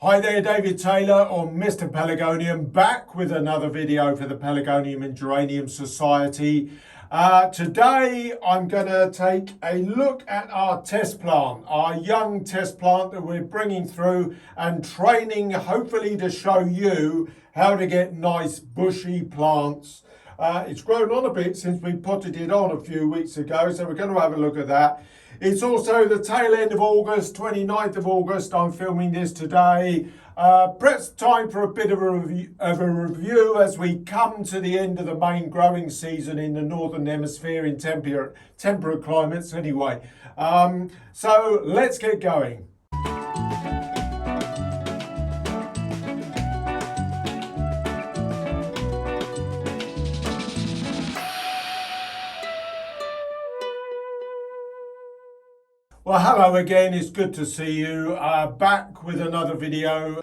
Hi there, David Taylor on Mr Pelargonium, back with another video for the Pelargonium and Geranium Society. Today I'm going to take a look at our test plant, our young test plant that we're bringing through and training, hopefully to show you how to get nice bushy plants. It's grown on a bit since we potted it on a few weeks ago, so we're going to have a look at that. It's also the tail end of August, 29th of August. I'm filming this today. Perhaps time for a bit of a review as we come to the end of the main growing season in the Northern Hemisphere in temperate climates anyway. So let's get going. Well, hello again, it's good to see you, back with another video.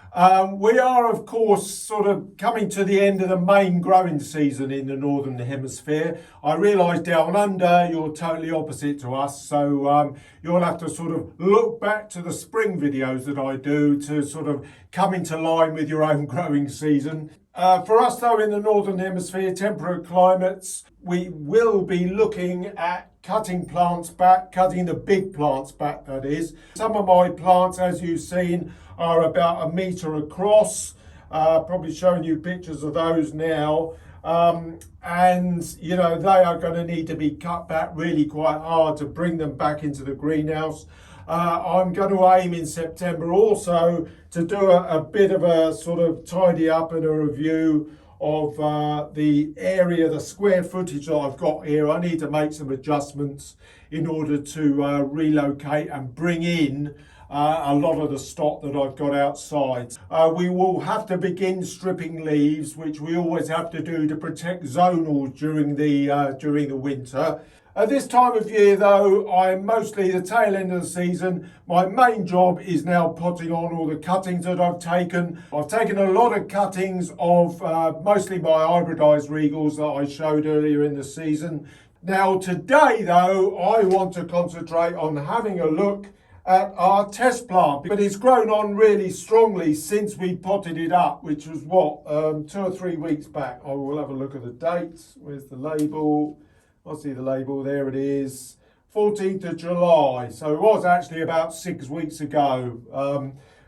We are, of course, sort of coming to the end of the main growing season in the Northern Hemisphere. I realise down under you're totally opposite to us, so you'll have to sort of look back to the spring videos that I do to sort of come into line with your own growing season. For us though, in the Northern Hemisphere, temperate climates, we will be looking at cutting plants back, cutting the big plants back, that is. Some of my plants, as you've seen, are about 1 metre across. Probably showing you pictures of those now. And, you know, they are going to need to be cut back really quite hard to bring them back into the greenhouse. I'm going to aim in September also to do a bit of a sort of tidy up and a review of the area, the square footage that I've got here. I need to make some adjustments in order to relocate and bring in a lot of the stock that I've got outside. We will have to begin stripping leaves, which we always have to do to protect zonals during the winter. At this time of year though, I'm mostly the tail end of the season. My main job is now potting on all the cuttings that I've taken. I've taken a lot of cuttings of mostly my hybridised regals that I showed earlier in the season. Now today though, I want to concentrate on having a look at our test plant, but it's grown on really strongly since we potted it up, which was what, 2 or 3 weeks back. I will have a look at the dates. Where's the label? I see the label, there it is, 14th of July. So it was actually about 6 weeks ago,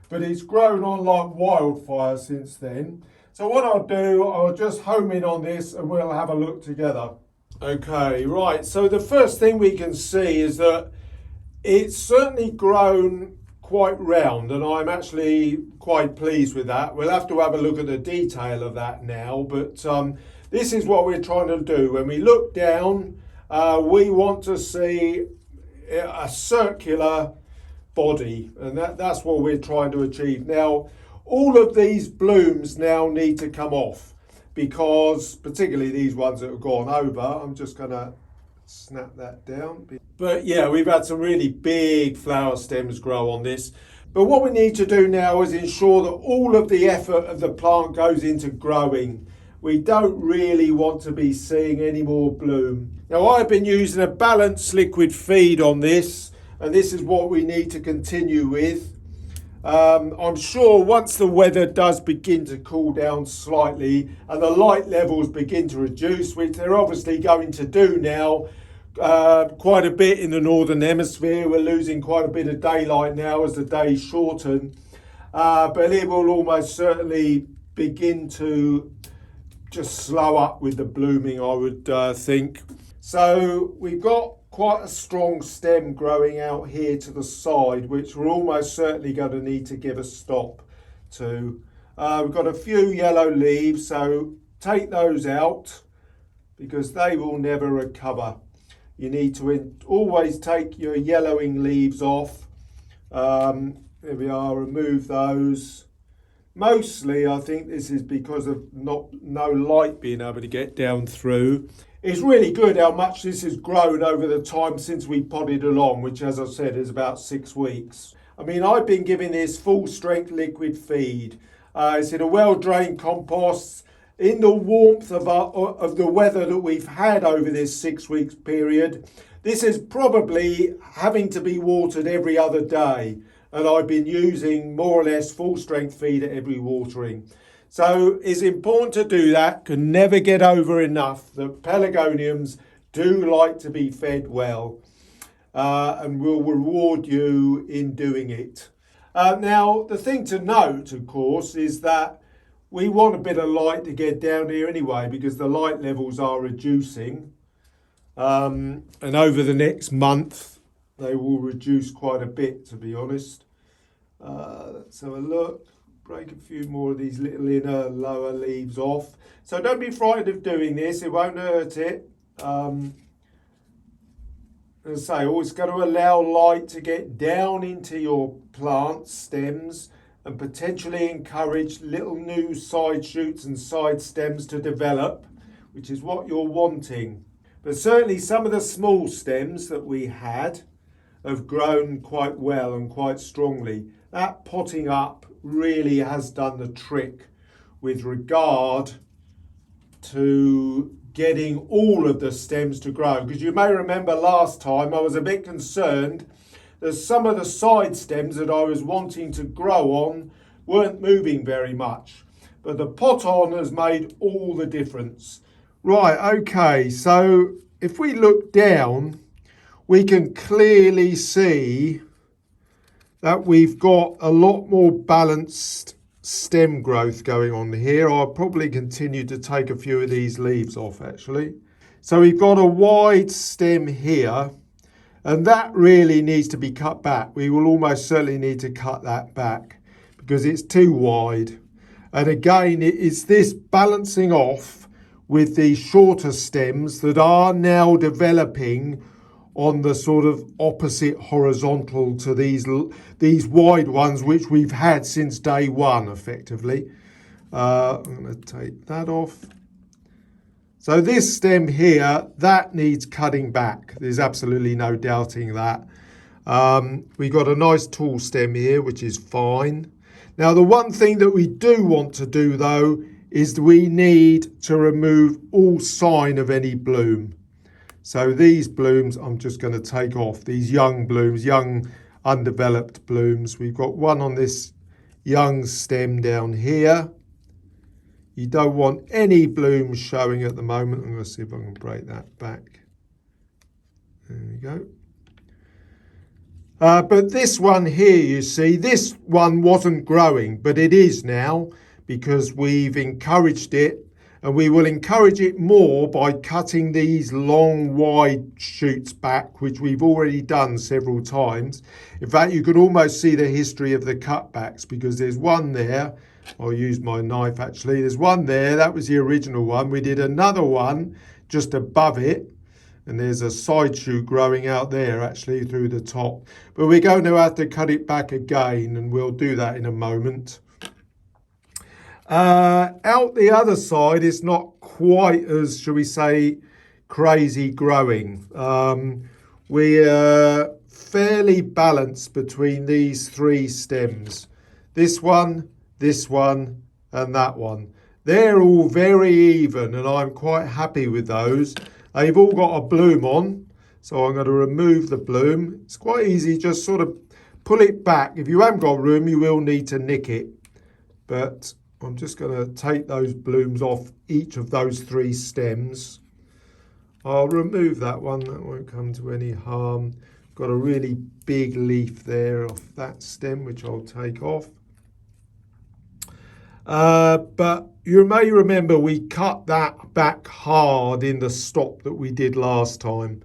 but it's grown on like wildfire since then. So what I'll do, I'll just home in on this and we'll have a look together. Okay, right, so the first thing we can see is that it's certainly grown quite round, and I'm actually quite pleased with that. We'll have to have a look at the detail of that now, but this is what we're trying to do. When we look down, we want to see a circular body, and that's what we're trying to achieve. Now, all of these blooms now need to come off, because particularly these ones that have gone over, I'm just going to snap that down. But yeah, we've had some really big flower stems grow on this. But what we need to do now is ensure that all of the effort of the plant goes into growing. We don't really want to be seeing any more bloom. Now I've been using a balanced liquid feed on this, and this is what we need to continue with. I'm sure once the weather does begin to cool down slightly and the light levels begin to reduce, which they're obviously going to do now, quite a bit in the Northern Hemisphere. We're losing quite a bit of daylight now as the days shorten, but it will almost certainly begin to just slow up with the blooming, I would think. So we've got quite a strong stem growing out here to the side, which we're almost certainly going to need to give a stop to. We've got a few yellow leaves, so take those out because they will never recover. You need to always take your yellowing leaves off. There we are, remove those. Mostly I think this is because of no light being able to get down through. It's really good how much this has grown over the time since we potted along, which as I said is about 6 weeks. I mean, I've been giving this full strength liquid feed. It's in a well-drained compost. In the warmth of the weather that we've had over this 6 weeks period, this is probably having to be watered every other day. and I've been using more or less full strength feed at every watering. So it's important to do that. Can never get over enough that pelargoniums do like to be fed well, and will reward you in doing it. Now, the thing to note, of course, is that we want a bit of light to get down here anyway, because the light levels are reducing. And over the next month, they will reduce quite a bit, to be honest. Let's have a look. Break a few more of these little inner lower leaves off. So don't be frightened of doing this. It won't hurt it. As I say, always got to allow light to get down into your plant stems and potentially encourage little new side shoots and side stems to develop, which is what you're wanting. But certainly some of the small stems that we had have grown quite well and quite strongly. That potting up really has done the trick with regard to getting all of the stems to grow. Because you may remember last time I was a bit concerned that some of the side stems that I was wanting to grow on weren't moving very much. But the pot on has made all the difference. Right, okay, so if we look down, we can clearly see that we've got a lot more balanced stem growth going on here. I'll probably continue to take a few of these leaves off actually. So we've got a wide stem here, and that really needs to be cut back. We will almost certainly need to cut that back because it's too wide. And again, it is this balancing off with the shorter stems that are now developing on the sort of opposite horizontal to these wide ones, which we've had since day one, effectively. I'm going to take that off. So this stem here, that needs cutting back. There's absolutely no doubting that. We've got a nice tall stem here, which is fine. Now, the one thing that we do want to do, though, is we need to remove all sign of any bloom. So these blooms I'm just going to take off, these young blooms, young undeveloped blooms. We've got one on this young stem down here. You don't want any blooms showing at the moment. I'm going to see if I can break that back. There we go. But this one here, you see, this one wasn't growing, but it is now because we've encouraged it. And we will encourage it more by cutting these long, wide shoots back, which we've already done several times. In fact, you could almost see the history of the cutbacks because there's one there. I'll use my knife actually. There's one there. That was the original one. We did another one just above it. And there's a side shoot growing out there actually through the top. But we're going to have to cut it back again, and we'll do that in a moment. Out the other side, it's not quite as, shall we say, crazy growing. We're fairly balanced between these three stems. This one, and that one. They're all very even, and I'm quite happy with those. They've all got a bloom on, so I'm going to remove the bloom. It's quite easy, just sort of pull it back. If you haven't got room, you will need to nick it. But I'm just going to take those blooms off each of those three stems. I'll remove that one, that won't come to any harm. Got a really big leaf there off that stem, which I'll take off. But you may remember we cut that back hard in the stop that we did last time.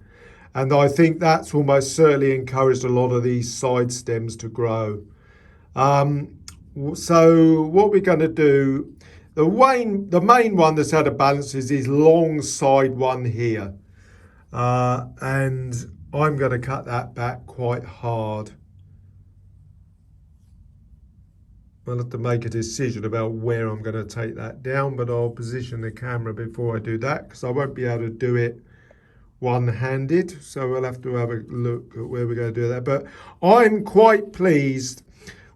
And I think that's almost certainly encouraged a lot of these side stems to grow. So what we're going to do, the main one that's out of balance is this long side one here. And I'm going to cut that back quite hard. I'll have to make a decision about where I'm going to take that down, but I'll position the camera before I do that because I won't be able to do it one-handed. So we'll have to have a look at where we're going to do that. But I'm quite pleased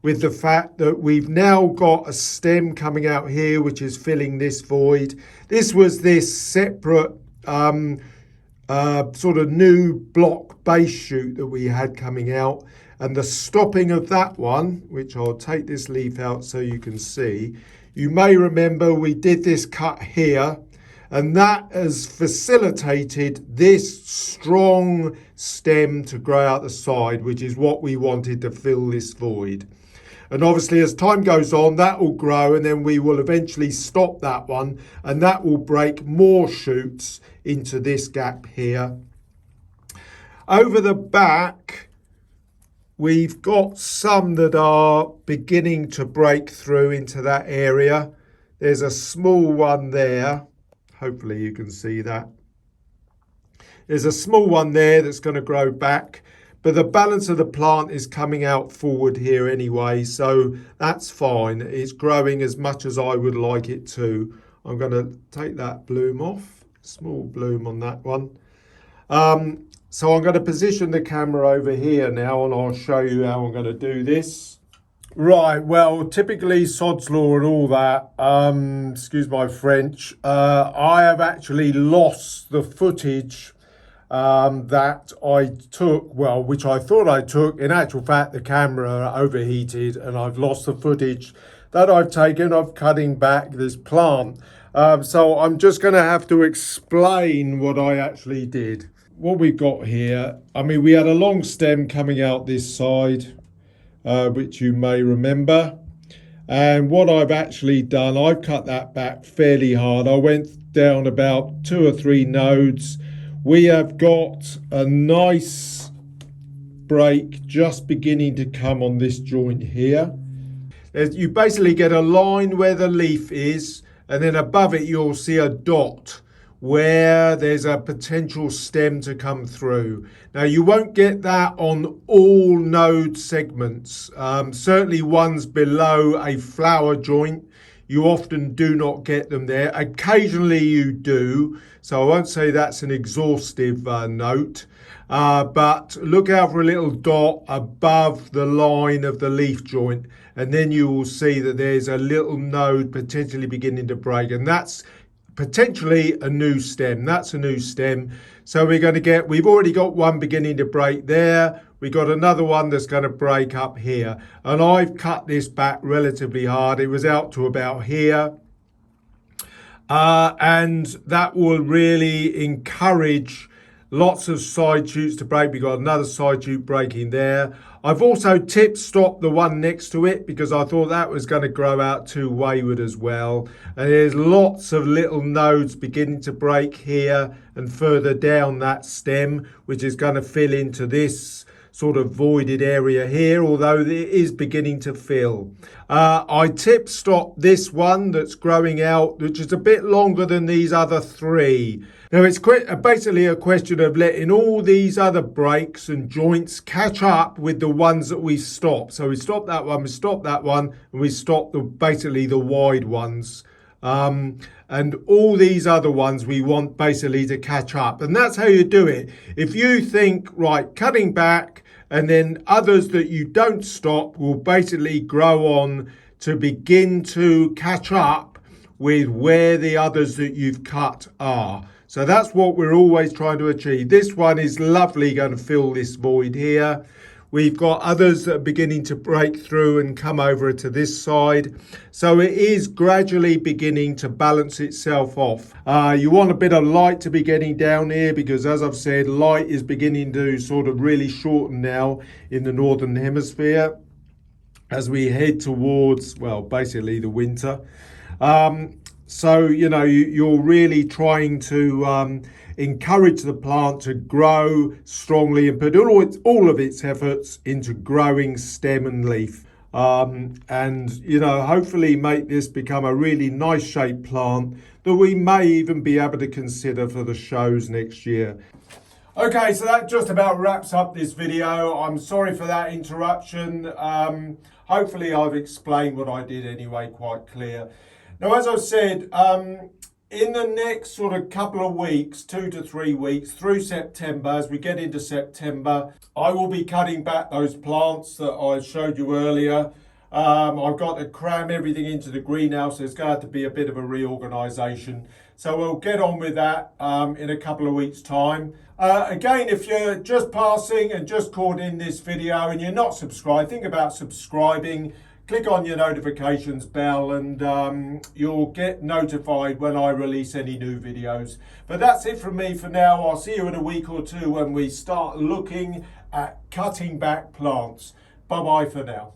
with the fact that we've now got a stem coming out here which is filling this void. This was this separate sort of new block base shoot that we had coming out, And the stopping of that one, which I'll take this leaf out so you can see, you may remember we did this cut here, and that has facilitated this strong stem to grow out the side, which is what we wanted to fill this void. And obviously as time goes on, that will grow, and then we will eventually stop that one, and that will break more shoots into this gap here. Over the back, we've got some that are beginning to break through into that area. There's a small one there. Hopefully you can see that. There's a small one there that's going to grow back, but the balance of the plant is coming out forward here anyway, so that's fine. It's growing as much as I would like it to. I'm going to take that bloom off, small bloom on that one. So I'm going to position the camera over here now, and I'll show you how I'm going to do this. Right, well, typically sod's law and all that, excuse my French, I have actually lost the footage that I took, well, which I thought I took. In actual fact, the camera overheated and I've lost the footage that I've taken of cutting back this plant. So I'm just going to have to explain what I actually did. What we've got here, I mean, we had a long stem coming out this side, which you may remember. And what I've actually done, I've cut that back fairly hard. I went down about 2 or 3 nodes. We have got a nice break just beginning to come on this joint here. You basically get a line where the leaf is, and then above it you'll see a dot where there's a potential stem to come through. Now you won't get that on all node segments. Certainly ones below a flower joint, you often do not get them there. Occasionally you do, so I won't say that's an exhaustive note. But look out for a little dot above the line of the leaf joint, and then you will see that there's a little node potentially beginning to break, and that's potentially a new stem. That's a new stem. So we've already got one beginning to break there. We got another one that's going to break up here. And I've cut this back relatively hard. It was out to about here. And that will really encourage lots of side shoots to break. We've got another side shoot breaking there. I've also tip stopped the one next to it because I thought that was going to grow out too wayward as well. And there's lots of little nodes beginning to break here and further down that stem, which is going to fill into this sort of voided area here, although it is beginning to fill. I tip stopped this one that's growing out, which is a bit longer than these other 3. Now it's basically a question of letting all these other breaks and joints catch up with the ones that we stopped. So we stopped that one, we stopped that one, and we stopped basically the wide ones. And all these other ones we want basically to catch up. And that's how you do it. If you think, right, cutting back, and then others that you don't stop will basically grow on to begin to catch up with where the others that you've cut are. So that's what we're always trying to achieve. This one is lovely, going to fill this void here. We've got others that are beginning to break through and come over to this side. So it is gradually beginning to balance itself off. You want a bit of light to be getting down here because, as I've said, light is beginning to sort of really shorten now in the Northern Hemisphere as we head towards, well, basically the winter. So, you know, you're really trying to encourage the plant to grow strongly and put all of its efforts into growing stem and leaf. And, you know, hopefully make this become a really nice shaped plant that we may even be able to consider for the shows next year. Okay, so that just about wraps up this video. I'm sorry for that interruption. Hopefully I've explained what I did anyway quite clear. Now, as I said, in the next sort of couple of weeks, 2 to 3 weeks through September, as we get into September, I will be cutting back those plants that I showed you earlier. I've got to cram everything into the greenhouse. There's going to have to be a bit of a reorganisation. So we'll get on with that in a couple of weeks' time. Again, if you're just passing and just caught in this video and you're not subscribed, think about subscribing. Click on your notifications bell and you'll get notified when I release any new videos. But that's it from me for now. I'll see you in a week or two when we start looking at cutting back plants. Bye bye for now.